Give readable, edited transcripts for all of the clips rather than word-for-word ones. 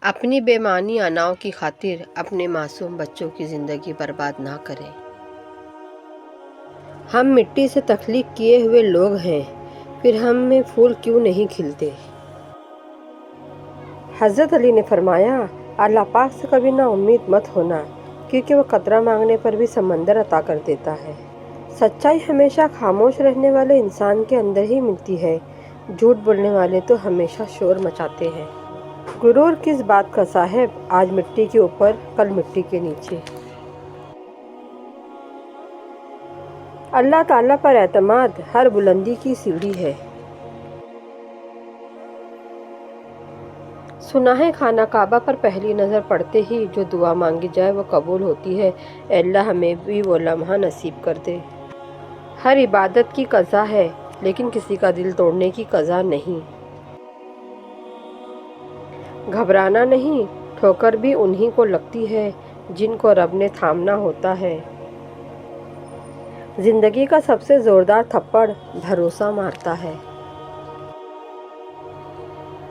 اپنی بے معنی اناؤں کی خاطر اپنے معصوم بچوں کی زندگی برباد نہ کریں۔ ہم مٹی سے تخلیق کیے ہوئے لوگ ہیں، پھر ہم میں پھول کیوں نہیں کھلتے؟ حضرت علی نے فرمایا، اللہ پاک سے کبھی نا امید مت ہونا، کیونکہ وہ قطرہ مانگنے پر بھی سمندر عطا کر دیتا ہے۔ سچائی ہمیشہ خاموش رہنے والے انسان کے اندر ہی ملتی ہے، جھوٹ بولنے والے تو ہمیشہ شور مچاتے ہیں۔ غرور کس بات کا صاحب، آج مٹی کے اوپر کل مٹی کے نیچے۔ اللہ تعالیٰ پر اعتماد ہر بلندی کی سیڑھی ہے۔ سنا ہے خانہ کعبہ پر پہلی نظر پڑتے ہی جو دعا مانگی جائے وہ قبول ہوتی ہے۔ اے اللہ ہمیں بھی وہ لمحہ نصیب کر دے۔ ہر عبادت کی قضا ہے، لیکن کسی کا دل توڑنے کی قضا نہیں۔ گھبرانا نہیں، ٹھوکر بھی انہی کو لگتی ہے جن کو رب نے تھامنا ہوتا ہے۔ زندگی کا سب سے زوردار تھپڑ بھروسہ مارتا ہے۔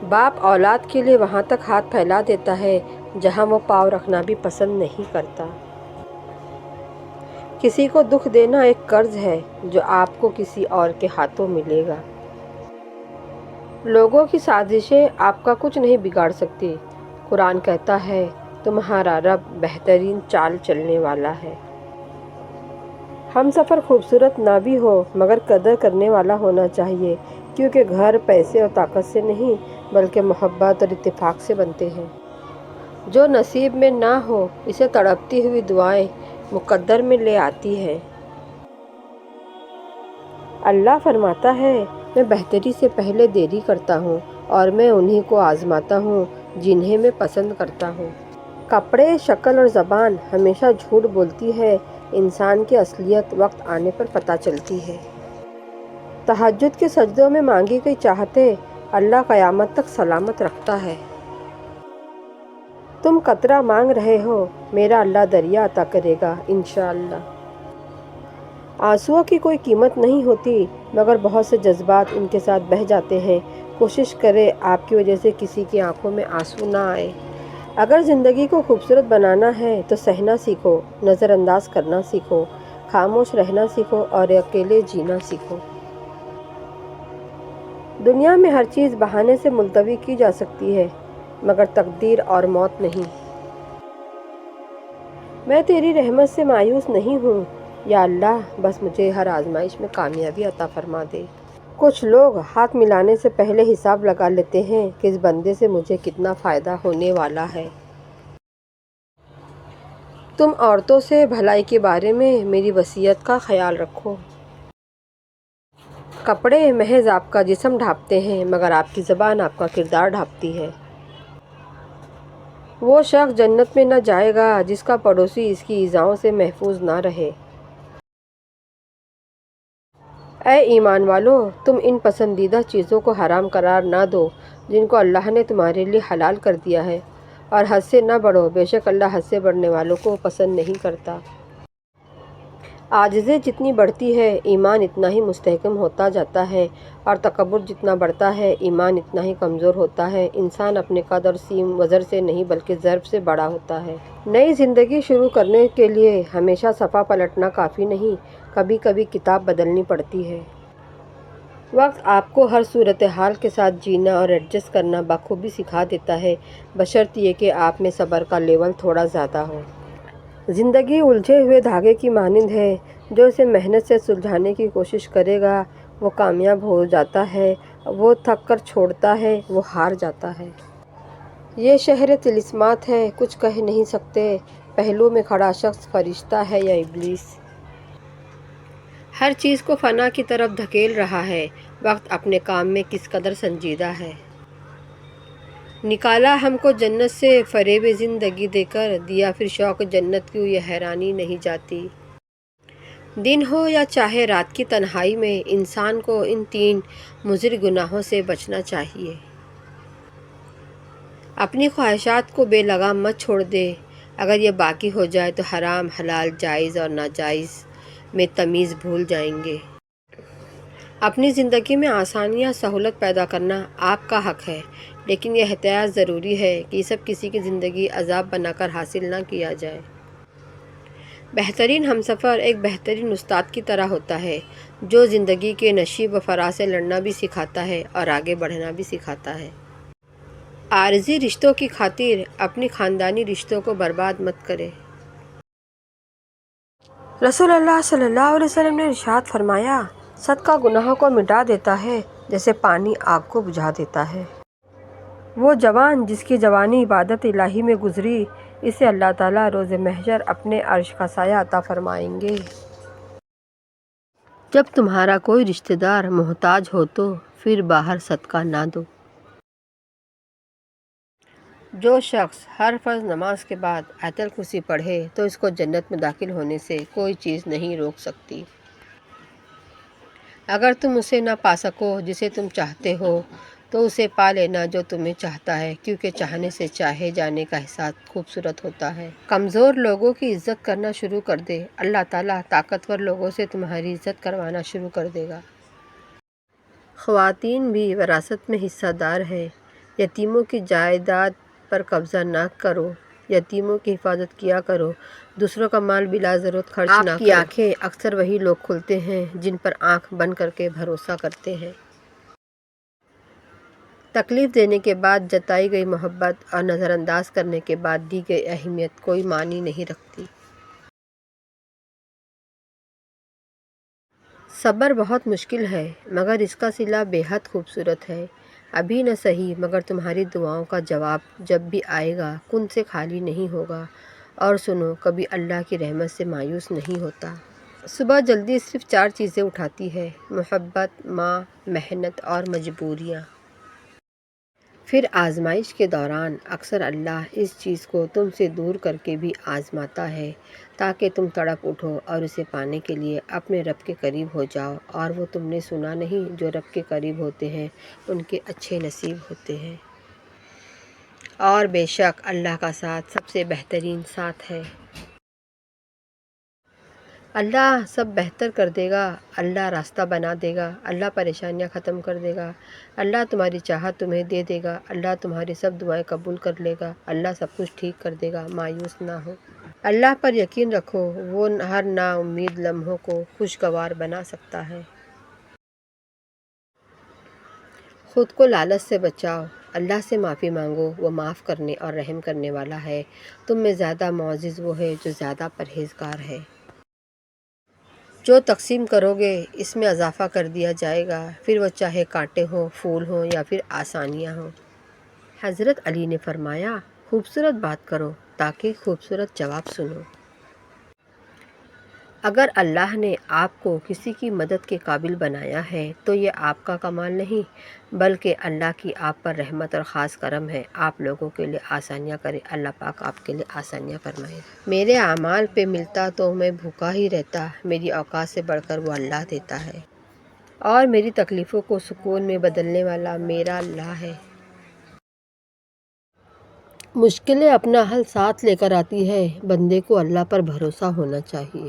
باپ اولاد کے لیے وہاں تک ہاتھ پھیلا دیتا ہے جہاں وہ پاؤں رکھنا بھی پسند نہیں کرتا۔ کسی کو دکھ دینا ایک قرض ہے جو آپ کو کسی اور کے ہاتھوں ملے گا۔ لوگوں کی سازشیں آپ کا کچھ نہیں بگاڑ سکتی۔ قرآن کہتا ہے، تمہارا رب بہترین چال چلنے والا ہے۔ ہم سفر خوبصورت نہ بھی ہو مگر قدر کرنے والا ہونا چاہیے، کیونکہ گھر پیسے اور طاقت سے نہیں بلکہ محبت اور اتفاق سے بنتے ہیں۔ جو نصیب میں نہ ہو اسے تڑپتی ہوئی دعائیں مقدر میں لے آتی ہیں۔ اللہ فرماتا ہے، میں بہتری سے پہلے دیری کرتا ہوں اور میں انہی کو آزماتا ہوں جنہیں میں پسند کرتا ہوں۔ کپڑے، شکل اور زبان ہمیشہ جھوٹ بولتی ہے، انسان کی اصلیت وقت آنے پر پتہ چلتی ہے۔ تہجد کے سجدوں میں مانگی گئی چاہتیں اللہ قیامت تک سلامت رکھتا ہے۔ تم قطرہ مانگ رہے ہو، میرا اللہ دریا عطا کرے گا انشاءاللہ۔ آنسوؤں کی کوئی قیمت نہیں ہوتی، مگر بہت سے جذبات ان کے ساتھ بہہ جاتے ہیں۔ کوشش کریں آپ کی وجہ سے کسی کی آنکھوں میں آنسو نہ آئے۔ اگر زندگی کو خوبصورت بنانا ہے تو سہنا سیکھو، نظر انداز کرنا سیکھو، خاموش رہنا سیکھو اور اکیلے جینا سیکھو۔ دنیا میں ہر چیز بہانے سے ملتوی کی جا سکتی ہے، مگر تقدیر اور موت نہیں۔ میں تیری رحمت سے مایوس نہیں ہوں، یا اللہ بس مجھے ہر آزمائش میں کامیابی عطا فرما دے۔ کچھ لوگ ہاتھ ملانے سے پہلے حساب لگا لیتے ہیں کہ اس بندے سے مجھے کتنا فائدہ ہونے والا ہے۔ تم عورتوں سے بھلائی کے بارے میں میری وصیت کا خیال رکھو۔ کپڑے محض آپ کا جسم ڈھانپتے ہیں، مگر آپ کی زبان آپ کا کردار ڈھانپتی ہے۔ وہ شخص جنت میں نہ جائے گا جس کا پڑوسی اس کی ایذاؤں سے محفوظ نہ رہے۔ اے ایمان والو، تم ان پسندیدہ چیزوں کو حرام قرار نہ دو جن کو اللہ نے تمہارے لیے حلال کر دیا ہے، اور حد سے نہ بڑھو، بے شک اللہ حد سے بڑھنے والوں کو پسند نہیں کرتا۔ عاجزی جتنی بڑھتی ہے ایمان اتنا ہی مستحکم ہوتا جاتا ہے، اور تکبر جتنا بڑھتا ہے ایمان اتنا ہی کمزور ہوتا ہے۔ انسان اپنے قد اور سیم وزر سے نہیں بلکہ ضرب سے بڑا ہوتا ہے۔ نئی زندگی شروع کرنے کے لیے ہمیشہ صفحہ پلٹنا کافی نہیں، کبھی کبھی کتاب بدلنی پڑتی ہے۔ وقت آپ کو ہر صورتحال کے ساتھ جینا اور ایڈجسٹ کرنا بخوبی سکھا دیتا ہے، بشرط یہ کہ آپ میں صبر کا لیول تھوڑا زیادہ ہو۔ زندگی الجھے ہوئے دھاگے کی مانند ہے، جو اسے محنت سے سلجھانے کی کوشش کرے گا وہ کامیاب ہو جاتا ہے، وہ تھک کر چھوڑتا ہے وہ ہار جاتا ہے۔ یہ شہر طلسمات ہے، کچھ کہہ نہیں سکتے، پہلو میں کھڑا شخص فرشتہ ہے یا ابلیس۔ ہر چیز کو فنا کی طرف دھکیل رہا ہے، وقت اپنے کام میں کس قدر سنجیدہ ہے۔ نکالا ہم کو جنت سے فریب زندگی دے کر، دیا پھر شوق جنت کیوں یہ حیرانی نہیں جاتی۔ دن ہو یا چاہے رات کی تنہائی میں انسان کو ان تین مضر گناہوں سے بچنا چاہیے۔ اپنی خواہشات کو بے لگام مت چھوڑ دے، اگر یہ باقی ہو جائے تو حرام، حلال، جائز اور ناجائز میں تمیز بھول جائیں گے۔ اپنی زندگی میں آسانیاں، سہولت پیدا کرنا آپ کا حق ہے، لیکن یہ احتیاط ضروری ہے کہ یہ سب کسی کی زندگی عذاب بنا کر حاصل نہ کیا جائے۔ بہترین ہمسفر ایک بہترین استاد کی طرح ہوتا ہے جو زندگی کے نشیب و فراز سے لڑنا بھی سکھاتا ہے اور آگے بڑھنا بھی سکھاتا ہے۔ عارضی رشتوں کی خاطر اپنی خاندانی رشتوں کو برباد مت کرے۔ رسول اللہ صلی اللہ علیہ وسلم نے ارشاد فرمایا، صدقہ گناہوں کو مٹا دیتا ہے جیسے پانی آگ کو بجھا دیتا ہے۔ وہ جوان جس کی جوانی عبادت الہی میں گزری، اسے اللہ تعالیٰ روز محشر اپنے عرش کا سایہ عطا فرمائیں گے۔ جب تمہارا کوئی رشتہ دار محتاج ہو تو پھر باہر صدقہ نہ دو۔ جو شخص ہر فرض نماز کے بعد آیت الکرسی پڑھے تو اس کو جنت میں داخل ہونے سے کوئی چیز نہیں روک سکتی۔ اگر تم اسے نہ پا سکو جسے تم چاہتے ہو تو اسے پا لینا جو تمہیں چاہتا ہے، کیونکہ چاہنے سے چاہے جانے کا احساس خوبصورت ہوتا ہے۔ کمزور لوگوں کی عزت کرنا شروع کر دے، اللہ تعالیٰ طاقتور لوگوں سے تمہاری عزت کروانا شروع کر دے گا۔ خواتین بھی وراثت میں حصہ دار ہیں۔ یتیموں کی جائیداد پر قبضہ نہ کرو، یتیموں کی حفاظت کیا کرو، دوسروں کا مال بلا ضرورت خرچ نہ کرو۔ آپ کی آنکھیں اکثر وہی لوگ کھولتے ہیں جن پر آنکھ بند کر کے بھروسہ کرتے ہیں۔ تکلیف دینے کے بعد جتائی گئی محبت اور نظر انداز کرنے کے بعد دی گئی اہمیت کوئی معنی نہیں رکھتی۔ صبر بہت مشکل ہے مگر اس کا صلہ بے حد خوبصورت ہے۔ ابھی نہ صحیح مگر تمہاری دعاؤں کا جواب جب بھی آئے گا کن سے خالی نہیں ہوگا۔ اور سنو، کبھی اللہ کی رحمت سے مایوس نہیں ہوتا۔ صبح جلدی صرف 4 چیزیں اٹھاتی ہے: محبت، ماں، محنت اور مجبوریاں۔ پھر آزمائش کے دوران اکثر اللہ اس چیز کو تم سے دور کر کے بھی آزماتا ہے تاکہ تم تڑپ اٹھو اور اسے پانے کے لیے اپنے رب کے قریب ہو جاؤ۔ اور وہ تم نے سنا نہیں، جو رب کے قریب ہوتے ہیں ان کے اچھے نصیب ہوتے ہیں۔ اور بے شک اللہ کا ساتھ سب سے بہترین ساتھ ہے۔ اللہ سب بہتر کر دے گا، اللہ راستہ بنا دے گا، اللہ پریشانیاں ختم کر دے گا، اللہ تمہاری چاہت تمہیں دے دے گا، اللہ تمہاری سب دعائیں قبول کر لے گا، اللہ سب کچھ ٹھیک کر دے گا۔ مایوس نہ ہو، اللہ پر یقین رکھو، وہ ہر نا امید لمحوں کو خوشگوار بنا سکتا ہے۔ خود کو لالچ سے بچاؤ، اللہ سے معافی مانگو، وہ معاف کرنے اور رحم کرنے والا ہے۔ تم میں زیادہ معزز وہ ہے جو زیادہ پرہیزگار ہے۔ جو تقسیم کرو گے اس میں اضافہ کر دیا جائے گا، پھر وہ چاہے کانٹے ہوں، پھول ہوں یا پھر آسانیاں ہوں۔ حضرت علی نے فرمایا، خوبصورت بات کرو تاکہ خوبصورت جواب سنو۔ اگر اللہ نے آپ کو کسی کی مدد کے قابل بنایا ہے تو یہ آپ کا کمال نہیں بلکہ اللہ کی آپ پر رحمت اور خاص کرم ہے۔ آپ لوگوں کے لیے آسانیاں کرے، اللہ پاک آپ کے لیے آسانیاں فرمائے۔ میرے اعمال پہ ملتا تو میں بھوکا ہی رہتا، میری اوقات سے بڑھ کر وہ اللہ دیتا ہے، اور میری تکلیفوں کو سکون میں بدلنے والا میرا اللہ ہے۔ مشکلیں اپنا حل ساتھ لے کر آتی ہے، بندے کو اللہ پر بھروسہ ہونا چاہیے۔